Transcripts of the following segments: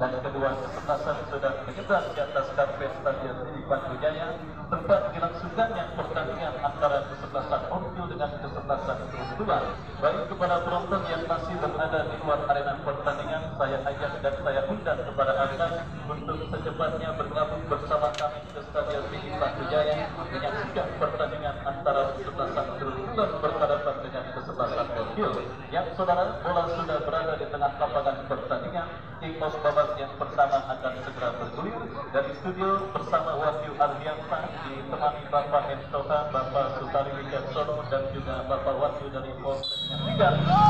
dan kedua kesebelasan sudah menyeberang di atas karpet stadion di Batu Jaya, tempat dilangsungkannya pertandingan antara kesebelasan Orkil dengan kesebelasan Keruntulan. Baik kepada penonton yang masih berada di luar arena pertandingan, saya ajak dan saya undang kepada Anda untuk secepatnya bergabung bersama kami ke stadion di Batu Jaya menyaksikan pertandingan antara kesebelasan Keruntulan berhadapan dengan kesebelasan Orkil. Yang saudara, bola sudah berada di tengah lapangan pertandingan. Kick-off babak yang pertama akan segera bergulir. Dari studio bersama Wahyu Ardiansa ditemani Bapak Entoha, Bapak Sutari Wicaksono dan juga Bapak Wahyu dari Polsek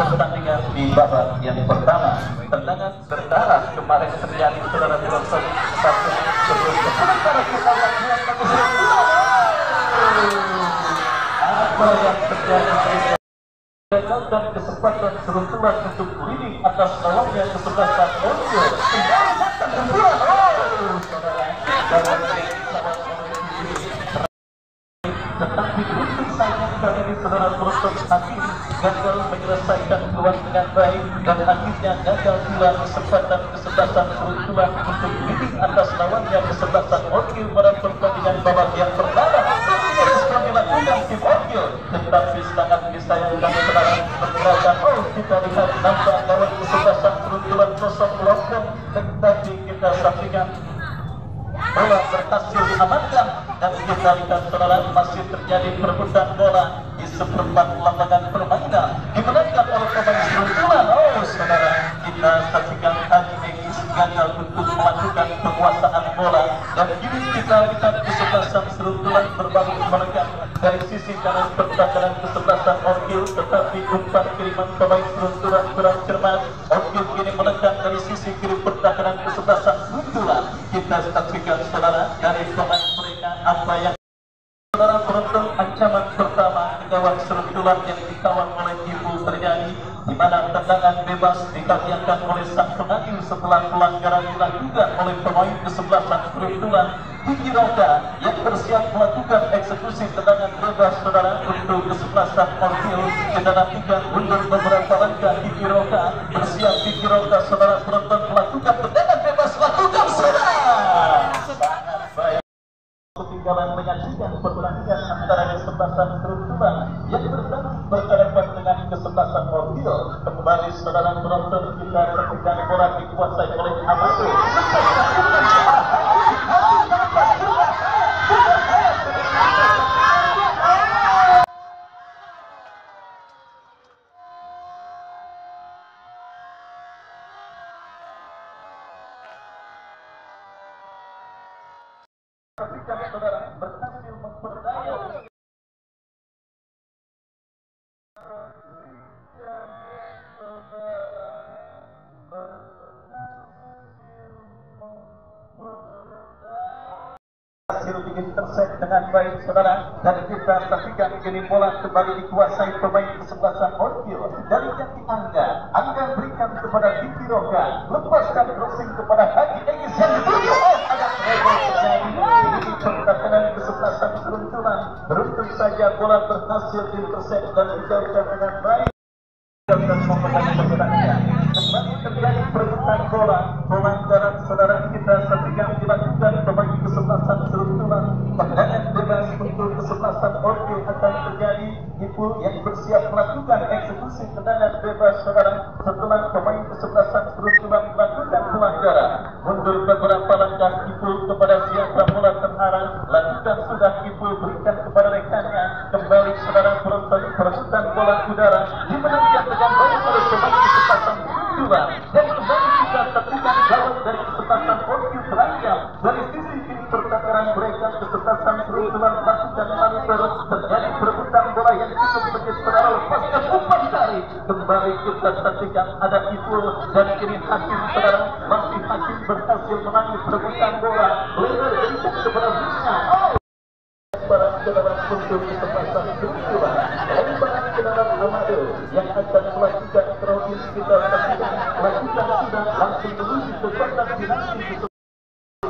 pertandingan di babak yang pertama. Tendangan berdarah kemarin terjadi saudara penonton satu sebelum sementara kita lakukan apa yang terjadi dan kesempatan Keruntulan untuk leading atas lawannya kesebelasan Orkil. Tetapi untuk sayang kali ini saudara penonton hakim gagal menyelesaikan peluang dengan baik dan akhirnya gagal pula kesempatan kesebelasan Keruntulan untuk leading atas lawannya kesebelasan Orkil pada pertandingan babak yang pertama. Yang dilakukan tim Orkil, tetapi sangat disayangkan saudara pergerakan. Kita lihat nampak lawan kesebelasan Keruntulan kosong melongkong, tetapi kita saksikan bola berhasil diamankan dan kita lihat saudara masih terjadi perebutan bola di seperempat lapangan permainan dimenangkan oleh pemain Keruntulan. Saudara, kita saksikan Haji Egis gagal untuk melakukan penguasaan bola dan kini kita lihat kesebelasan Keruntulan berbalik menekan dari sisi kanan pertahanan kesebelasan Orkil, tetapi umpan kiriman pemain Keruntulan kurang cermat. Orkil kini menekan dari sisi kiri pertahanan kesebelasan Keruntulan. Kita saksikan saudara dari pemain mereka apa yang saudara penonton. Ancaman pertama gawang Keruntulan yang dikawal oleh Ibu terjadi, di mana tendangan bebas dikaliakan oleh sang pengadil setelah pelanggaran dilakukan oleh pemain kesebelasan Keruntulan. Kiki Roka yang bersiap melakukan eksekusi tendangan bebas saudara untuk kesebelasan Orkil. Kita nantikan mundur beberapa langkah. Kiki Roka bersiap. Kiki Roka saudara penonton melakukan tendangan bebas, lakukan saudara. Sangat baik. Ketinggalan menyaksikan pertandingan antara kesebelasan Keruntulan yang berhadapan dengan kesebelasan Orkil. Kembali saudara penonton, kita saksikan bola dikuasai oleh Amado. Ketika saudara berhasil memperdaya hasil diintersek dengan baik saudara, dan kita saksikan kini bola kembali dikuasai pemain kesebelasan Orkil. Dari kaki Angga berikan kepada Kiki Roka, lepaskan crossing kepada Haji Egis yang dituju. Ada rebel terjadi di pertahanan kesebelasan Keruntulan. Beruntung saja bola berhasil diintersek dan dijauhkan dengan baik. Kembali terjadi perebutan bola, pelanggaran saudara kita saksikan dilakukan pemain kesebelasan Keruntulan. Tendangan bebas untuk kesebelasan Orkil akan terjadi. Ibu yang bersiap melakukan eksekusi tendangan bebas saudara setelah pemain kesebelasan Keruntulan melakukan pelanggaran. Mundur beberapa langkah Ibu kepada siapa bola terarah, lakukan sudah Ibu berikan kepada rekannya. Kembali saudara penonton, perebutan bola udara dimenangkan dengan baik oleh pemain kesebelasan Keruntulan. Dan kembali kita saksikan gawang dari kesebelasan Orkil terancam dari sisi kiri pertahanan mereka. Kesebelasan Keruntulan melakukan manuver, terjadi perebutan bola yang cukup menyesal saudara, lepaskan umpan kali. Kembali kita saksikan ada Ibu dan kini Hakim saudara, masih Hakim berhasil menangani perebutan bola. Lebar berikan kepada Bisna. Barang kendaraan untuk kesebelasan Keruntulan. Barang kendaraan Amado yang akan melakukan teroris kita saksikan lakukan sudah langsung menuju ke kotak finasi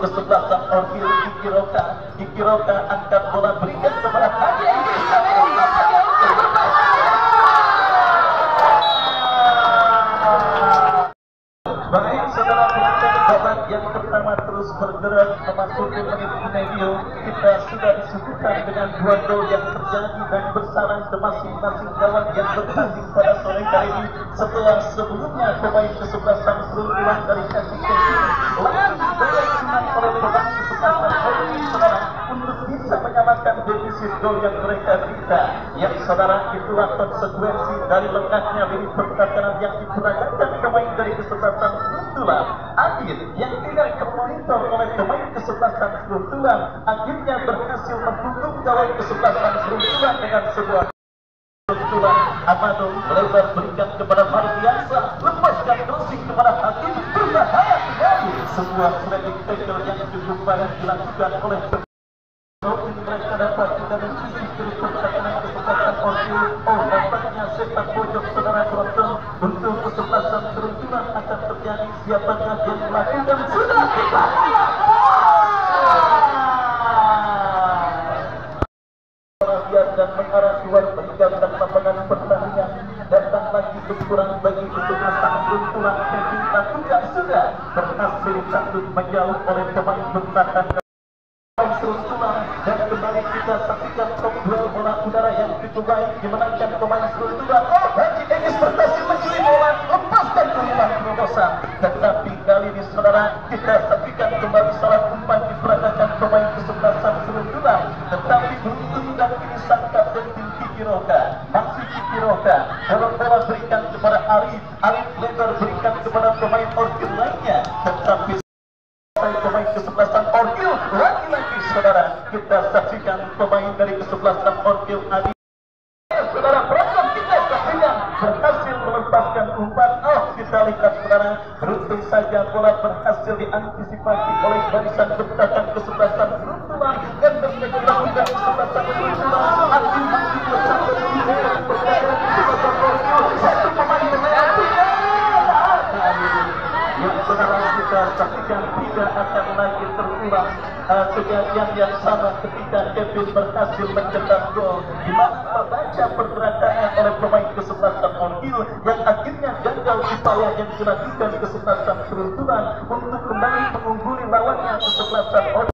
kesebelasan Orkil. Kiki Roka angkat bola berikan kepada Haji. Baik saudara penonton, babak yang pertama terus bergerak memasuki menit medio. Kita sudah disuguhkan dengan 2 gol yang terjadi dan bersarang ke masing-masing gawang yang bertanding pada sore kali ini. Setelah sebelumnya pemain kesebelasan Seruntulan dari KCK langsung dibayar oleh pemain kesebelasan Orkil saudara untuk bisa menyamakan defisit gol yang mereka derita. Yang saudara itulah konsekuensi dari lengkapnya lini pertahanan yang diperagakan pemain dari kesebelasan Seruntulan. Adit yang tidak termonitor oleh pemain kesebelasan Seruntulan akhirnya berhasil membunuh gawang kesebelasan Seruntulan dengan sebuah Seruntulan. Amado melebar berikan kepada Mardiansa, lepaskan crossing kepada Hakim, berbahaya sekali. Sebuah sliding tackle yang cukup baik dilakukan oleh mereka dapat dari sisi kiri pertahanan kesebelasan Orkil. Nampaknya sepak pojok saudara penonton untuk kesebelasan Seruntulan akan terjadi. Siapakah yang melakukan sudah dan mengarah keluar meninggalkan lapangan pertandingan. Datang lagi kekurangan bagi kesebelasan Seruntulan. Kevin lakukan sudah berhasil takut menjauh oleh pemain bertahan Seruntulan. Dan kembali kita saksikan top duel bola udara yang cukup baik dimenangkan pemain Seruntulan. Haji Engis berhasil mencuri bola, lepaskan umpan terobosan. Tetapi kali ini saudara kita saksikan kembali salah umpan diperagakan pemain kesebelasan Seruntulan. Tetapi beruntung dan kini sang kapten tim Kiki Roka, masih Kiki Roka. Bola berikan kepada Alif, Alif lebar berikan kepada pemain Orkil lainnya. Tetapi pemain kesebelasan Orkil lagi-lagi saudara kita saksikan pemain dari kesebelasan Orkil Adi saudara berangkat kita saksikan berhasil melepaskan umpan. Kita lihat saudara beruntung saja bola berhasil diantisipasi oleh barisan bertahan kesebelasan Seruntulan dan dilakukan kesebelasan Seruntulan. Adi masih bersama dengan pertahanan kesebelasan Orkil. Satu pemain yang saudara kita saksikan tidak akan lagi terulang kejadian yang sama ketika Kevin berhasil mencetak gol di mana membaca pergerakannya oleh pemain kesebelasan Orkil yang akhirnya gagal upaya yang dilakukan kesebelasan Seruntulan untuk kembali mengungguli lawannya kesebelasan Orkil.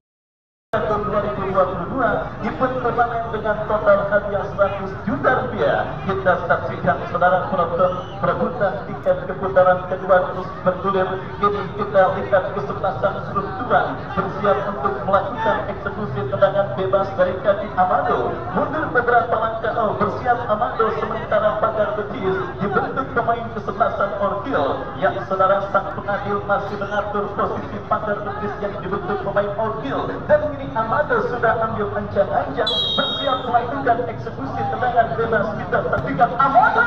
Tahun 2022 event turnamen dengan total hadiah 100 juta rupiah. Kita saksikan saudara penonton perebutan tiket keputaran kedua terus bergulir. Kini kita lihat kesebelasan Seruntulan bersiap untuk melakukan eksekusi tendangan bebas dari kaki Amado. Mundur beberapa langkah bersiap Amado sementara pagar betis dibentuk pemain kesebelasan Orkil. Yang saudara sang pengadil masih mengatur posisi pagar betis yang dibentuk pemain Orkil. Dan ini Amado sudah ambil ancang-ancang bersiap melakukan eksekusi tendangan bebas. Kita saksikan Amado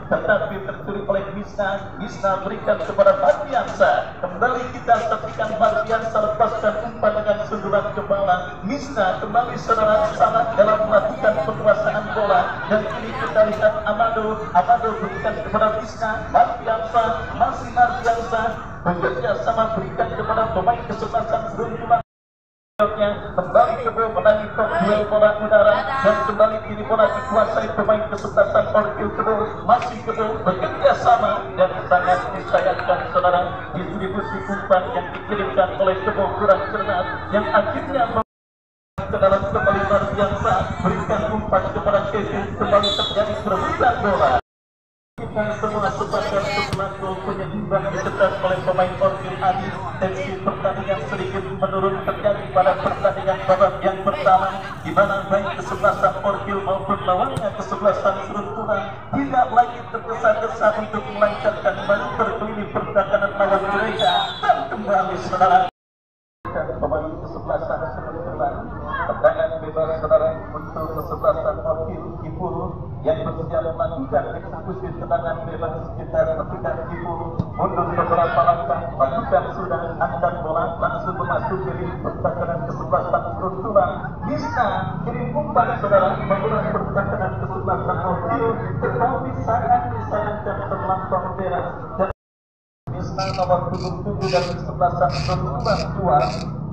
tetapi tertulis oleh Misna berikan kepada Mardiansa. Kembali kita saksikan Mardiansa lepaskan umpan dengan sundulan kepala. Misna kembali saudara salah dalam melakukan penguasaan bola. Dan ini kita lihat Amado berikan kepada Misna. Mardiansa masih Mardiansa bekerja sama berikan kepada pemain kesebelasan Seruntulan. Kembali ke bola menangi top duel bola udara dan kembali kini bola dikuasai pemain kesebelasan Orkil Kebo. Masih Kebo bekerja sama dan sangat disayangkan saudara distribusi umpan yang dikirimkan oleh Kebo kurang cerdas yang akhirnya ke dalam kembali Mardiansa berikan umpan kepada Kevin. Kembali terjadi perebutan bola. Kita semua sepakat setelah gol penyeimbang dicetak oleh pemain Orkil Adi. Tensi pertandingan sedikit menurun terjadi pada pertandingan babak yang pertama di mana baik kesebelasan Orkil maupun lawannya kesebelasan Seruntulan tidak lagi tergesa-gesa untuk melancarkan manuver lini pertahanan lawan mereka. Dan kembali saudara pemain kesebelasan Seruntulan tendangan bebas saudara untuk kesebelasan Orkil Kipul yang bersiap melakukan eksekusi tendangan bebas. Kita saksikan Kipul mundur beberapa langkah lakukan sudah angkat bola langsung memasuki lini pertahanan kesebelasan Seruntulan. Bisa kirim umpan saudara menggunakan pertahanan kesebelasan Orkil tetapi sangat disayangkan terlampau deras. Dan Misna nomor 77 dari kesebelasan Seruntulan keluar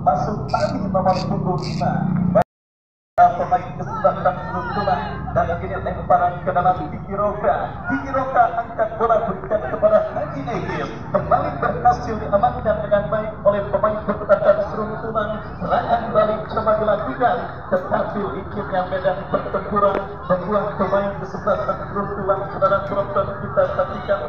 masuk tadi nomor 25 pemain kesebelasan Seruntulan dan kini lemparan ke dalam Kiki Roka. Kiki Roka angkat bola berikan kepada Egil kembali berhasil diamankan dengan baik oleh pemain pertahanan seruntulan. Serangan balik coba dilakukan, tetapi liciknya medan pertempuran membuat pemain kesebelasan seruntulan saudara penonton kita saksikan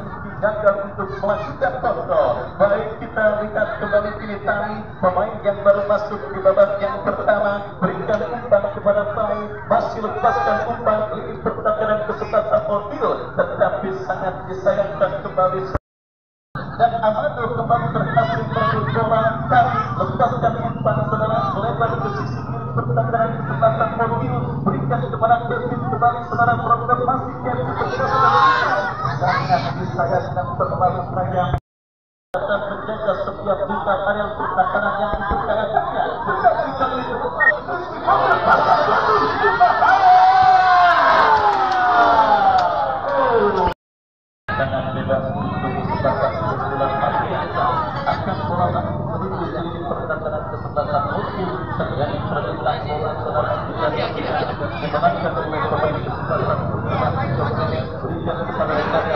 gagal untuk melakukan kontrol. Baik, kita lihat kembali kini Tami, pemain yang baru masuk di babak yang pertama, berikan umpan kepada Pai, masih lepaskan umpan di pertahanan kesebelasan Orville, tetapi sangat disayangkan kembali dan Amado kembali berhasil merebut bola. Tami lepaskan umpan saudara melebar ke sisi kiri pertahanan kesebelasan Orville, berikan kepada Kevin kembali saudara penonton, masih Kevin sangat disayangkan terlalu sayang dan menjaga setiap bintang area pertahanan yang dipercayakannya. Tetapi kali ini dengan bebas untuk kesebelasan kebetulan Afrika akan bola menuju di pertahanan kesebelasan Orville. Terjadi perebutan bola saudara kita dimenangkan oleh pemain kesebelasan Orville, berikan kepada rekan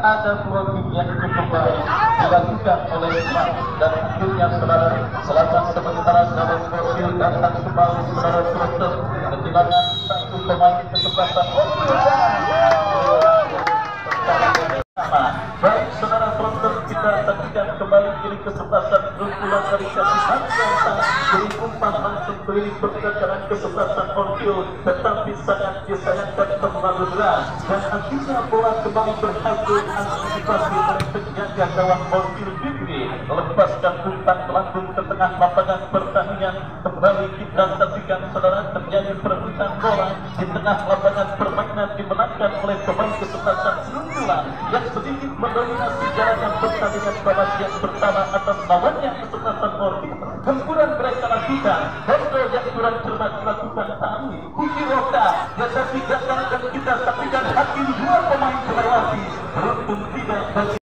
ada blocking yang cukup baik dilakukan oleh Pak dan akhirnya saudara selatan sementara dalam Orville datang kembali saudara Trotter kehilangan satu pemain kesebelasan baik saudara Trotter, kita saksikan kembali kiri kesebelasan berpulang dari kasih Hansa beri umpan langsung keliling pertahanan kesebelasan Orville, tetapi sangat disayangkan terlalu deras dan akhirnya bola kembali berhasil antisipasi oleh penjaga gawang Orville Bigri, lepaskan umpan melambung ke tengah lapangan pertandingan. Kembali kita saksikan saudara terjadi perebutan bola di tengah lapangan permainan dimenangkan oleh pemain kesebelasan seruntulan yang sedikit mendominasi jalannya pertandingan babak yang pertama atas lawannya kesebelasan Orville. Gempuran mereka lakukan, kontrol yang kurang cermat dilakukan Tami, Kuki Roka, tetapi gagal dan kita saksikan hakim dua pemain melewati, beruntung tidak bagi.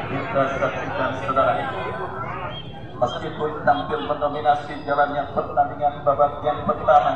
Kita saksikan saudara, meskipun tampil mendominasi jalannya pertandingan babak yang pertama,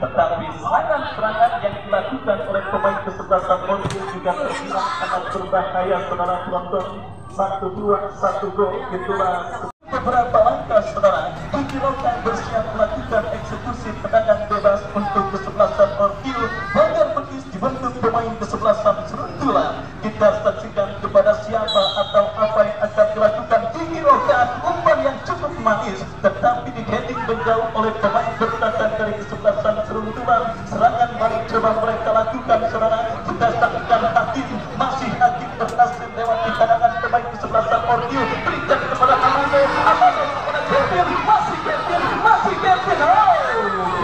tetapi serangan yang dilakukan oleh pemain kesebelasan Orville juga terbilang sangat berbahaya saudara penonton. 1-2, 1 gol, itulah beberapa langkah saudara. Kuki Roka bersiap melakukan eksekusi tendangan bebas untuk kesebelasan Orville. Banyak betis dibentuk pemain kesebelasan seruntulan. Kita saksikan kepada siapa atau apa yang akan dilakukan Kuki Roka. Umpan yang cukup manis, tetapi di-heading menjauh oleh pemain bertahan dari kesebelasan seruntulan. Serangan balik coba mereka lakukan saudara. Kita saksikan hakim, masih hakim berhasil lewat di kalangan pemain kesebelasan Orville, berikan kepada Amado kepada Kevin, masih Kevin.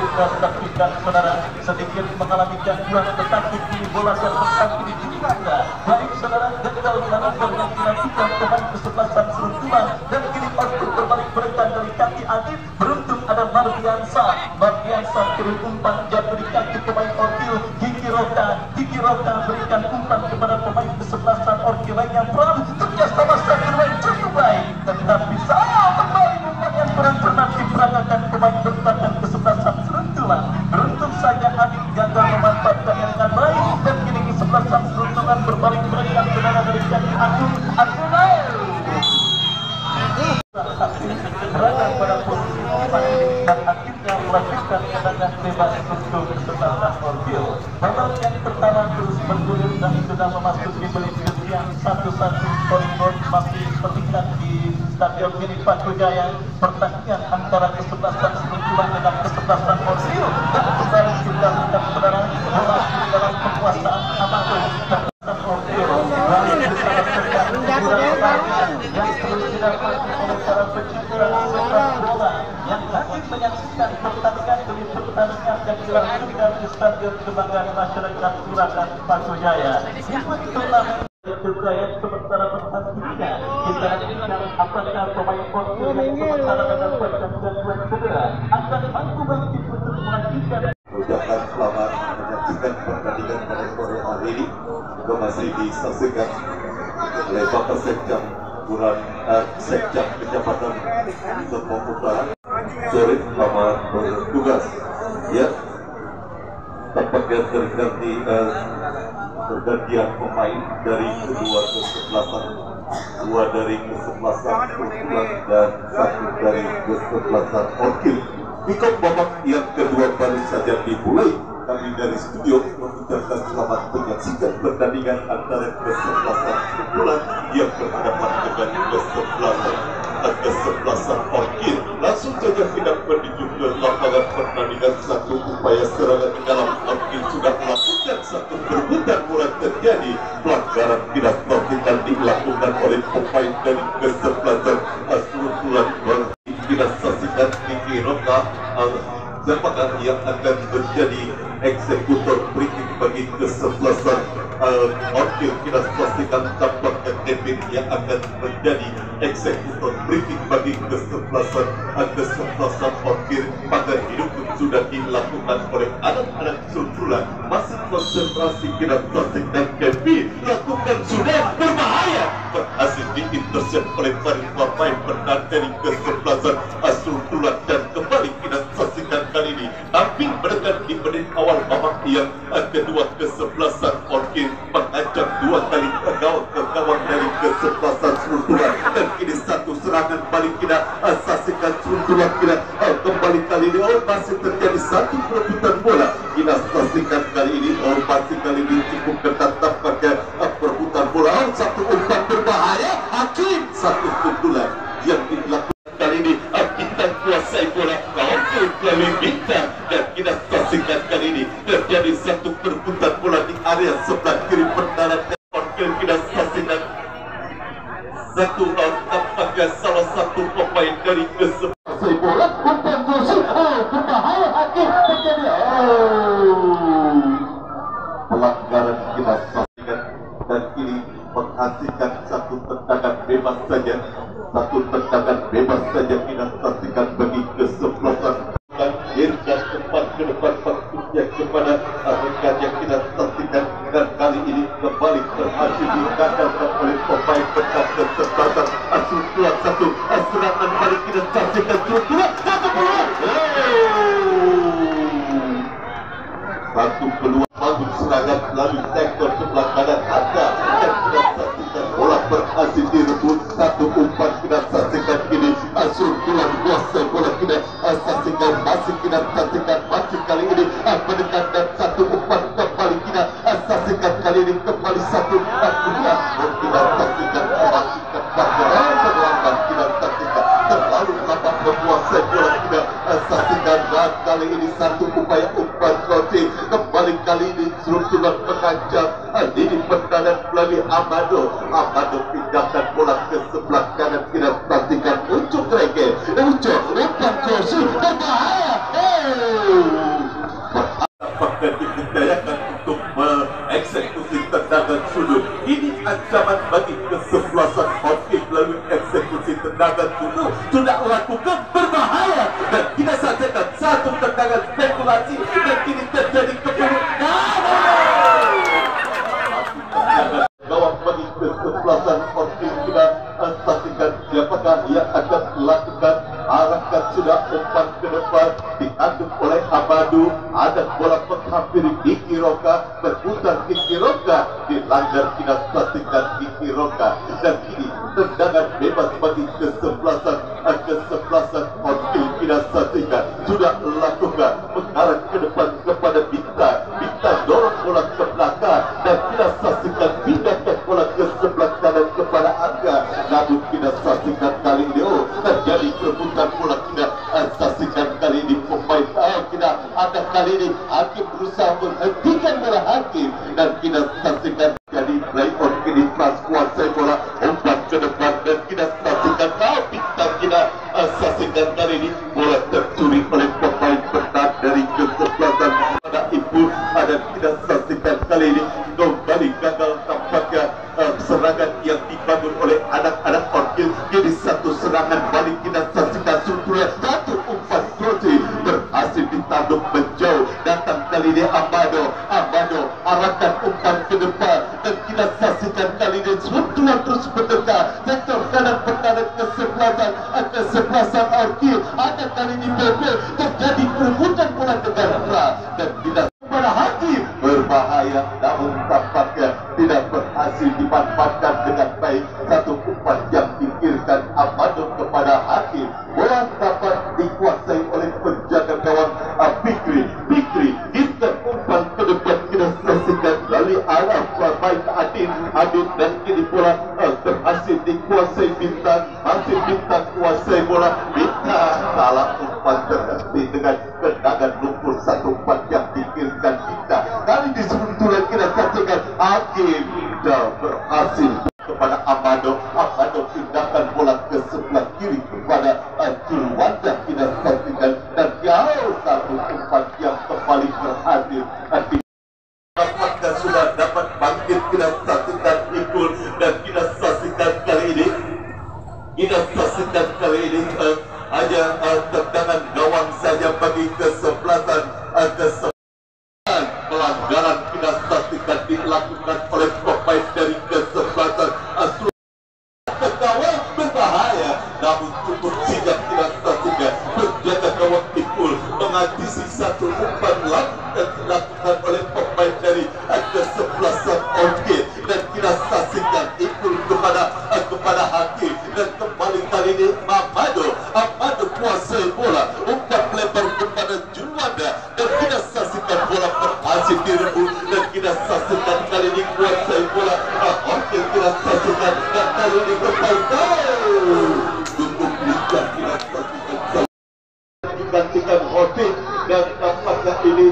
Kita saksikan saudara sedikit mengalami gangguan, tetapi kini bola yang berkaki di Juanda. Baik saudara, gagal manuver yang dilakukan pemain kesebelasan seruntulan dan kini Orville berbalik berikan dari kaki Adit. Beruntung ada Mardiansa kirim umpan jatuh di kaki pemain Orville. Kiki Roka berikan umpan kepada pemain kesebelasan Orville lainnya. Pram kerjasama sama cukup baik, tetapi sayang kembali umpan yang kurang cermat diperagakan pemain bertahan kesebelasan seruntulan. Beruntung saja Adit gagal memanfaatkan yang dengan baik dan kini kesebelasan seruntulan berbalik berikan tendangan dari kaki Agung. Berada pada posisi umpan dan akhirnya melakukan tendangan bebas untuk kesebelasan Orville. Babak yang pertama terus bergulir dan sudah memasuki menit ke-1. 1-1 poin masih tertinggal di Stadion Mini Patujaya. Pertandingan antara kesebelasan seruntulan dengan kesebelasan Orville dan kembali kita lihat saudara bola dalam kekuasaan Amado. Orville yang terus didapati oleh para pecinta sepak bola yang hadir menyaksikan pertandingan demi pertandingan yang dilakukan di Stadion Kebanggaan Masyarakat Surakan Patujaya. Itulah kejayaan sementara pertandingan. Kita nantikan apakah pemain Orville yang sementara mendapatkan gangguan cedera akan mampu bangkit untuk melanjutkan. Ucapkan selamat menyaksikan pertandingan pada sore hari ini. Juga masih disaksikan oleh Bapak Sekjam Sekjam Kecamatan Serpong Utara. Sore selamat bertugas. Ya, tempat dan pergantian pemain dari kedua kesebelasan, dua dari kesebelasan Sultulan dan satu dari kesebelasan Orkil. Di babak yang kedua baru saja dimulai, kami dari studio mengucapkan selamat menyaksikan pertandingan antara kesebelasan Sultulan yang berhadapan dengan kesebelasan Orkil. Langsung saja kita menuju ke lapangan pertandingan. Satu upaya serangan ke dalam, Orkil sudah melakukan satu perebutan bola, terjadi pelanggaran tidak melakukan dilakukan oleh pemain dari kesebelasan Sultulan. Tidak saksikan Kiki Roka siapakah yang akan menjadi eksekutor berikut bagi kesebelasan Orkil. Kita saksikan tampaknya Kevin yang akan menjadi eksekutor berikut bagi kesebelasan Orkil. Maka hidup sudah dilakukan oleh anak-anak Sultulan. Masih konsentrasi, kita saksikan Kevin lakukan sudah berbahaya, berhasil diintercept oleh pemain bertahan dari kesebelasan Sultulan. Dan kembali kita saksikan kali ini tampil mendekat di menit awal babak yang kedua. Kesebelasan Orkil mengajak dua kali ke gawang dari kesebelasan Sultulan, dan ini satu serangan balik kita saksikan Sultulan. Kita kembali kali ini masih terjadi satu perebutan bola. Kita saksikan kali ini masih kali ini cukup ketat tampaknya perebutan bola. Satu umpan berbahaya, Hakim satu Sultulan yang dilakukan kali ini. Bintang kuasai bola, Orkil melalui Bintang, dan kita saksikan kali ini terjadi satu perebutan bola di area sebelah kiri pertahanan Orkil. Kita saksikan satu tampaknya salah satu pemain dari kesebelasan bola umpan gosip berbahaya, Hakim terjadi pelanggaran. Kita saksikan dan ini menghasilkan satu tendangan bebas saja. Satu tendangan bebas saja kita saksikan bagi kesebelasan. Dan Irgan ke depan waktunya kepada rekan yang kita saksikan, dan kali ini kembali berhasil digagalkan oleh pemain bertahan kesebelasan Sultulan. Satu serangan balik kita saksikan Sultulan, satu peluang, satu peluang bagus serangan melalui sektor sebelah kanan ada, dan kita saksikan bola berhasil direbut. Satu umpan kita saksikan ini Sultulan kuasai bola. Kita saksikan masih kita saksikan masih kali ini mendekat, dan satu umpan kembali kita saksikan kali ini kembali satu dua. Kita saksikan masih kembali terlambat. Kita saksikan terlalu lambat menguasai bola. Kita saksikan dan kali ini satu upaya umpan crossing kembali kali ini Sultulan mengancam di pertahanan melalui Amado pindahkan bola ke sebelah kanan. Kita saksikan Ucok Rege, Ucok umpan crossing berbahaya, apakah diberdayakan untuk mengeksekusi tendangan sudut. Ini ancaman bagi kesebelasan Orkil melalui eksekusi tendangan sudut sudah lakukan berbahaya, dan kita saksikan satu tendangan spekulasi, dan kini terjadi gawang bagi kesebelasan Orkil. Kita saksikan siapakah yang akan melakukan arahkan sudah umpan ke depan diaduk oleh Amadu. Ada bola menghampiri Kiki Roka, berputar Kiki Roka, dilanggar. Kita saksikan Kiki Roka, dan kini tendangan bebas bagi kesebelasan Orkil. Kita saksikan sudah lakukan mengarah ke depan kepada Bintang. Bintang dorong bola ke belakang, dan kita saksikan pindahkan bola ke sebelah kanan kepada Angga. Namun kita saksikan kali ini terjadi perebutan bola. Kita saksikan kali ini pemain kita ada kali ini Hakim berusaha menghentikan bola Hakim, dan kita saksikan jadi play on kini pas kuasai bola umpan ke depan, dan kita saksikan Bintang. Kita saksikan kali ini bola tercuri oleh pemain bertahan dari kesebelasan pada Ibu. Ada kita saksikan kali ini kembali gagal tampaknya serangan yang dibangun oleh anak-anak Orkil. Jadi satu serangan balik kita saksikan Sultulan, satu umpan crossing berhasil ditanduk menjauh. Datang kali ini Amado arahkan umpan ke depan, dan kita saksikan kali ini Sultulan terus mendekat sektor kanan pertahanan kesebelasan Orkil. Ada kali ini PP terjadi perebutan bola negara, dan kita kepada Hakim berbahaya, namun tampaknya tidak berhasil dimanfaatkan dengan baik. Satu umpan yang dipikirkan Amado kepada hakim, bola dapat dikuasai oleh penjaga gawang Fikri. Kita umpan ke depan, kita saksikan dari arah pemain Adin dan kini bola berhasil dikuasai Bintang. Masih Bintang kuasai bola. Bintang salah umpan terhenti dengan tendangan lumpur. Satu umpan yang dipikirkan Bintang. Kali di sebetulnya kita saksikan hakim tidak berhasil kepada Amado pindahkan bola ke sebelah kiri kepada Julwanda. Kita saksikan dan jauh satu umpan yang kembali berhasil dapatkan, sudah dapat bangkit. Kita saksikan Ipul dan kita saksikan kali ini hanya tendangan gawang saja bagi kesebelasan. Pelanggaran kita saksikan dilakukan oleh pemain dari kesebelasan. Ke gawang berbahaya, namun cukup sigap kita saksikan penjaga gawang Ipul mengatasi satu umpan yang dilakukan oleh pemain dari kesebelasan Orchid, dan kita saksikan Ipul kepada hakim, dan kembali kali ini Amado kuasai bola, umpan lebar kepada Julwanda, dan kita saksikan bola berhasil direbut, dan kita saksikan kali ini kuasai bola Orchid. Kita saksikan dan kali ini kembali untuk bisa kita saksikan digantikan Hoti, dan tampaknya ini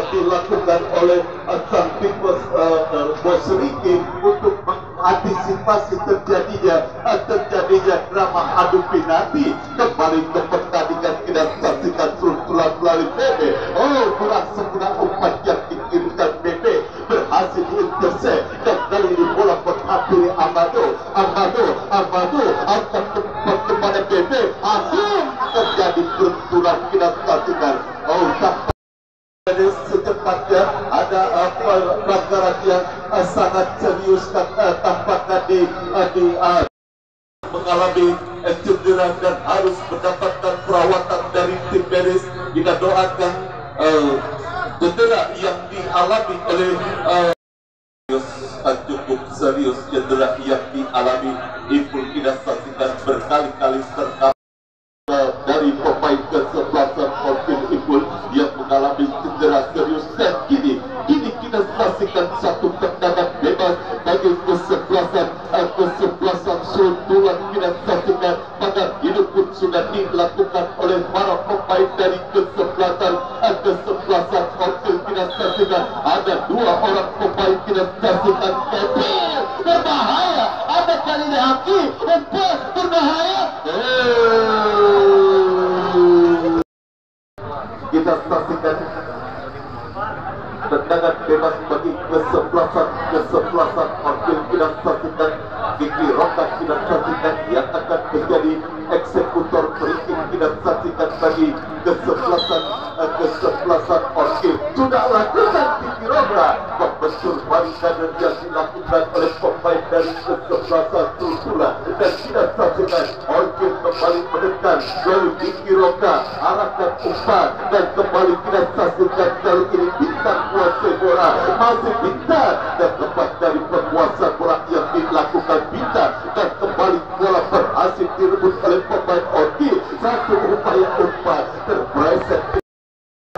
dilakukan oleh sang big boss Bos Riki untuk mengantisipasi terjadinya drama adu penalti. Kembali ke pertandingan kita saksikan suntulan melalui BB. Kurang sempurna umpan yang dikirimkan BB berhasil diintercept, dan kali ini bola berhampiri Amado kepada BB. Terjadi benturan. Kita saksikan secepatnya ada pelanggaran yang sangat serius tampaknya mengalami cedera dan harus mendapatkan perawatan dari tim medis. Kita doakan cedera yang dialami oleh cukup serius. Cedera yang dialami Ipul kita saksikan berkali-kali terkait dari pemain kesebelasan Orchid Ipul yang mengalami cedera serius, dan kini kita saksikan satu tendangan bebas bagi kesebelasan suntulan. Kita saksikan pada hidup pun sudah dilakukan oleh para pemain dari kesebelasan Orchid. Kita saksikan ada dua orang pemain. Kita saksikan berbahaya, ada kali ini hakim umpan berbahaya. Kita saksikan tendangan bebas bagi kesebelasan Orchid. Kita saksikan Kiki Rokat. Kita saksikan yang akan menjadi eksekutor free-kick. Kita saksikan bagi kesebelasan Orchid. Sudah lakukan Kiki Rokat membentur barikade yang dilakukan oleh pemain dari kesebelasan Sulsula, dan kita saksikan Orchid kembali menekan lalu Kiki Rokat arahkan umpan, dan kembali kita saksikan kali ini Bintang kuasai bola. Masih Bintang dan lepas dari penguasaan bola yang dilakukan Bintang, dan kembali bola berhasil direbut oleh pemain Orchid. Satu upaya umpan terpreset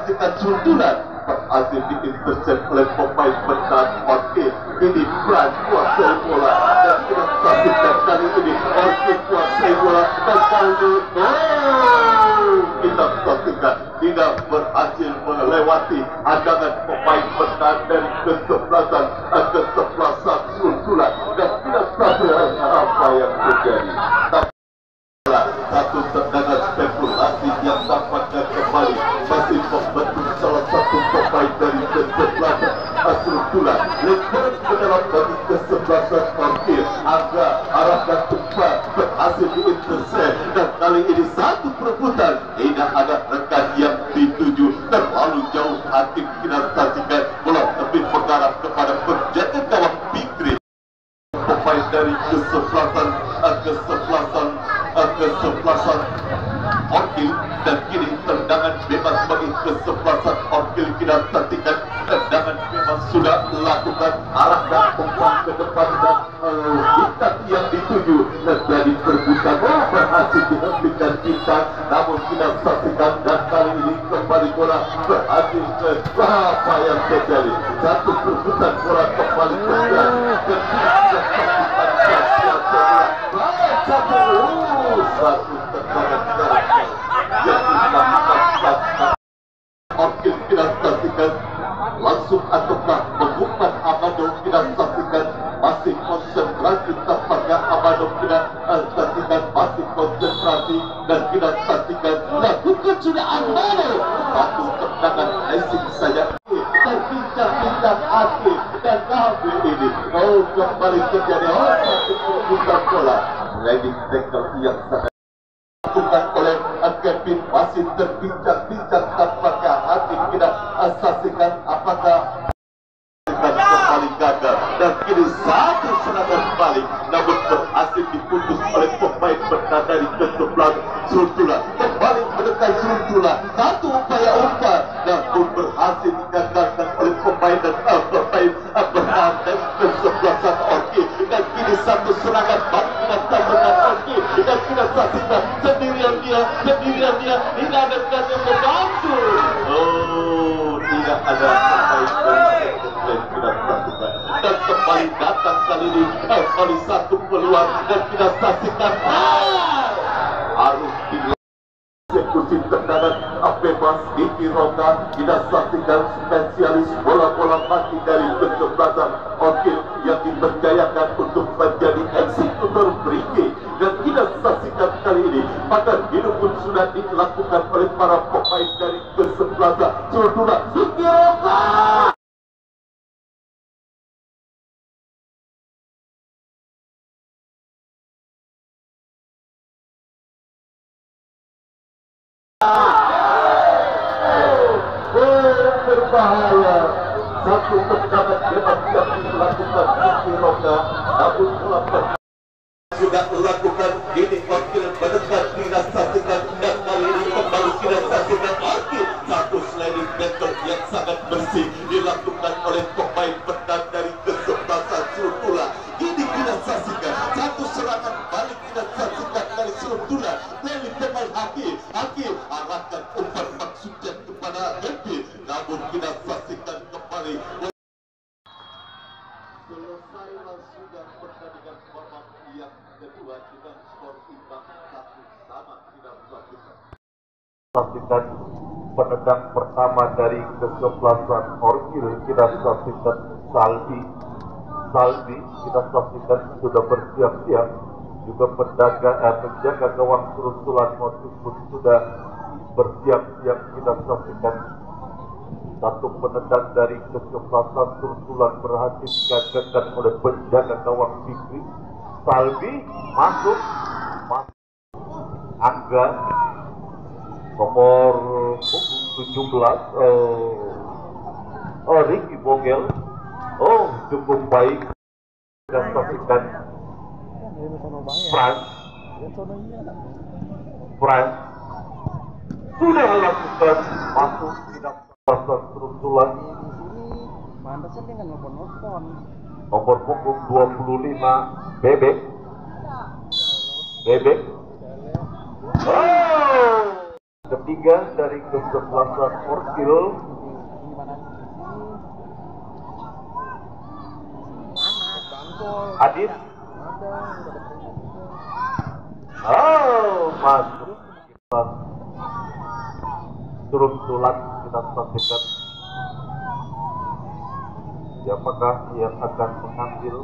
dengan sundulan berhasil diintercept oleh pemain bertahan Orchid. Ini Brand kuasai bola, dan kita saksikan kali ini Orchid kuasai bola, dan kali ini kita saksikan tidak berhasil melewati hadangan pemain bertahan dari kesebelasan Sulsula, dan tidak saksikan apa yang terjadi. Satu tendangan spekulasi yang dapatkan kembali masih membentuk salah satu pemain dari kesebelasan Sulsula. Lepas ke dalam bagi kesebelasan Orchid, agak arahkan umpan berhasil diintercept, dan kali ini satu perebutan. Tidak ada rekan yang dituju, terlalu jauh hakim. Kita saksikan bola lebih mengarah kepada penjaga gawang Fikri, pemain dari kesebelasan Orchid, dan kini tendangan bebas bagi kesebelasan Orchid. Kita saksikan tendangan bebas sudah lakukan arahkan umpan ke depan dan bintang yang dituju terjadi perbutan berhasil dihentikan bintang, namun kita saksikan dan kali ini kembali bola berhasil ke apa yang terjadi, satu perbutan bola kembali terjadi dan kita saksikan satu tendangan yang dilakukan Orkil kita saksikan langsung ataukah mengumpan Amado kita saksikan masih konsentrasi tampaknya Amado kita saksikan masih konsentrasi dan kita saksikan lakukan sudah Amado satu tendangan racing saja terbincang-bincang hati dan kami ini kembali terjadi satu perbutan bola sliding tackle yang sangat dilakukan oleh Kevin masih terbincang-bincang tampaknya hati kita saksikan apakah kembali gagal dan kini satu serangan balik namun berhasil diputus oleh pemain bertahan dari ke-11 Suntula kembali mendekat Suntula satu upaya umpan namun berhasil digagalkan oleh pemain dan pemain bertahan dari ke-11 Orki dan kini satu serangan balik dan tabrakan Orki dan kita saksikan sendirian dia tidak ada yang membantu tidak ada dan kembali datang kali ini kembali satu peluang dan kita saksikan harus eksekusi tendangan bebas di Piroka kita saksikan spesialis bola-bola mati dari kesebelasan Orkil yang dipercayakan untuk menjadi eksekutor free dan kita saksikan kali ini pada hidup pun sudah dilakukan oleh para pemain dari kesebelasan Suntula Piroka. Berbahaya satu tendangan hebat yang dilakukan di Roka namun melakukan sudah melakukan ini Orkil mendekat tidak saksikan dan kali ini kembali tidak saksikan Orkil satu sliding tackle yang sangat bersih dilakukan oleh pemain bertahan dari kesebelasan Suntula ini kita saksikan satu serangan balik kita saksikan dari Suntula dari pemain Hakim arahkan umpan maksudnya kepada Happy namun kita saksikan kembali selesailah sudah pertandingan babak yang kedua dengan skor imbang 1-1 kita saksikan penendang pertama dari kesebelasan Orkil kita saksikan Salvi kita saksikan sudah bersiap-siap juga penjaga gawang Suntula pun sudah bersiap-siap kita saksikan satu penendang dari kesebelasan Suntula berhasil digagalkan oleh penjaga gawang Fikri Salvi masuk Angga nomor 17 Ricky Bogel cukup baik kita saksikan Franz sudah lakukan masuk tidak pasang Suntula nomor punggung 25 Bebek ketiga dari kesebelasan Orkil Adit masuk Suntula kita saksikan siapakah yang akan mengambil